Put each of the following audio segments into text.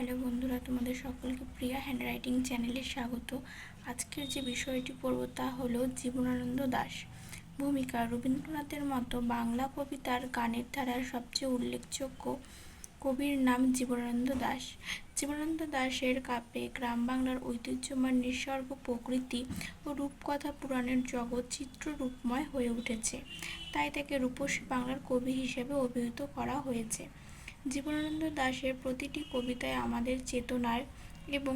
Hello বন্ধুরা, তোমাদের সকলকে প্রিয়া হ্যান্ডরাইটিং চ্যানেলে স্বাগত। আজকের যে বিষয়টি পড়ব তা হলো জীবনানন্দ দাশ। ভূমিকা: রবীন্দ্রনাথের মতো বাংলা কবিতার গানের ধারার সবচেয়ে উল্লেখযোগ্য কবির নাম জীবনানন্দ দাশ। জীবনানন্দ দাশের কাব্যে গ্রাম বাংলার ঐতিহ্যময় নিসর্গ, প্রকৃতি ও রূপকথা পুরাণের জগৎ চিত্ররূপময় হয়ে উঠেছে। তাই তাকে রূপসী বাংলার কবি হিসেবে অভিহিত করা হয়েছে। জীবনানন্দ দাশের প্রতিটি কবিতায় আমাদের চেতনার এবং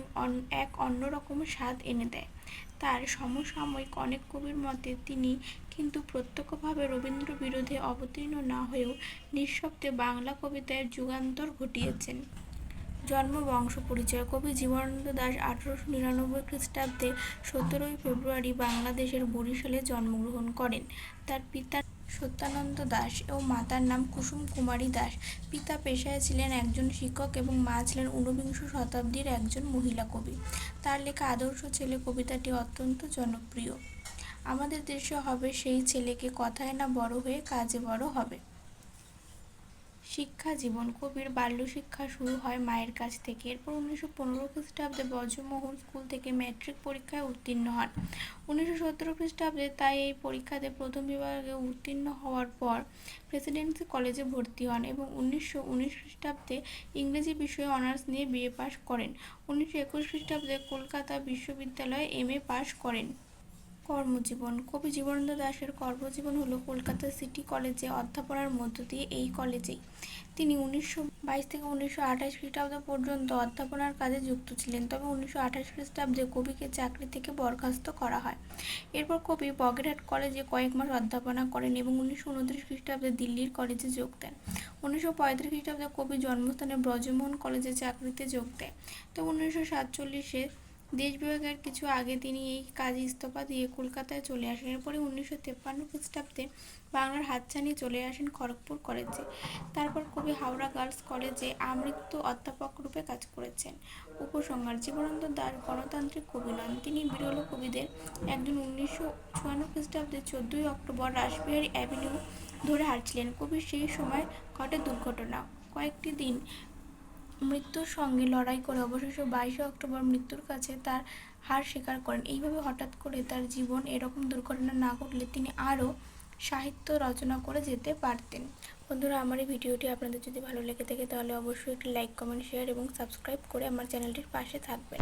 এক অন্যরকম স্বাদ এনে দেয়। তার সমসাময়িক অনেক কবির মতে তিনি কিন্তু প্রত্যক্ষভাবে রবীন্দ্র বিরোধে অবতীর্ণ না হয়েও নিঃশব্দে বাংলা কবিতায় যুগান্তর ঘটিয়েছেন। জন্ম, বংশ পরিচয়: কবি জীবনানন্দ দাশ 1899 খ্রিস্টাব্দে 17 ফেব্রুয়ারি বাংলাদেশের বরিশালে জন্মগ্রহণ করেন। তার পিতার সত্যানন্দ দাশ ও মাতার নাম কুসুম কুমারী দাশ। পিতা পেশায় ছিলেন একজন শিক্ষক এবং মা ছিলেন ঊনবিংশ শতাব্দীর একজন মহিলা কবি। তার লেখা আদর্শ ছেলে কবিতাটি অত্যন্ত জনপ্রিয়। আমাদের দেশে হবে সেই ছেলেকে, কথায় না বড় হয়ে কাজে বড় হবে। শিক্ষা জীবন: কবির বাল্যশিক্ষা শুরু হয় মায়ের কাছ থেকে। এরপর 1915 খ্রিস্টাব্দে ব্রজমোহন স্কুল থেকে ম্যাট্রিক পরীক্ষায় উত্তীর্ণ হন। 1917 খ্রিস্টাব্দে তাই এই পরীক্ষাতে প্রথম বিভাগে উত্তীর্ণ হওয়ার পর প্রেসিডেন্সি কলেজে ভর্তি হন এবং 1919 খ্রিস্টাব্দে ইংরেজি বিষয়ে অনার্স নিয়ে বিএ পাশ করেন। 1921 খ্রিস্টাব্দে কলকাতা বিশ্ববিদ্যালয়ে এমএ পাশ করেন। কর্মজীবন: কবি জীবনানন্দ দাশের কর্মজীবন হলো কলকাতা সিটি কলেজে অধ্যাপনার মধ্য দিয়ে। এই কলেজেই তিনি 1922 থেকে 1928 খ্রিস্টাব্দ পর্যন্ত অধ্যাপনার কাজে যুক্ত ছিলেন। তবে 1928 খ্রিস্টাব্দে কবিকে চাকরি থেকে বরখাস্ত করা হয়। এরপর কবি বগেরহাট কলেজে কয়েক মাস অধ্যাপনা করেন এবং 1929 খ্রিস্টাব্দে দিল্লির কলেজে যোগ দেন। 1935 খ্রিস্টাব্দে কবি জন্মস্থানে ব্রজমোহন কলেজে চাকরিতে যোগ দেয়। তবে 1947-এ দেশ বিভাগের কিছু আগে তিনি এই কাজে ইস্তফা দিয়ে কলকাতায় চলে আসেন। এরপরে 1953 খ্রিস্টাব্দে বাংলার হাতছানি চলে আসেন খড়গপুর কলেজে। তারপর কবি হাওড়া গার্লস কলেজে আমৃত্যু অধ্যাপক রূপে কাজ করেছেন। উপসংহার: জীবনানন্দ দাশ গণতান্ত্রিক কবি নন, তিনি বিরল কবিদের একজন। 1954 খ্রিস্টাব্দে 14 অক্টোবর রাসবিহারী অ্যাভিনিউ ধরে হাঁটছিলেন। কবির সেই সময় ঘটে দুর্ঘটনা। কয়েকটি দিন মৃত্যুর সঙ্গে লড়াই করে অবশেষে 22 অক্টোবর মৃত্যুর কাছে তার হার স্বীকার করেন। এইভাবে হঠাৎ করে তার জীবন এরকম দুর্ঘটনা না ঘটলে তিনি আরও সাহিত্য রচনা করে যেতে পারতেন। বন্ধুরা, আমার এই ভিডিওটি আপনাদের যদি ভালো লেগে থাকে তাহলে অবশ্যই একটি লাইক, কমেন্ট, শেয়ার এবং সাবস্ক্রাইব করে আমার চ্যানেলটির পাশে থাকবেন।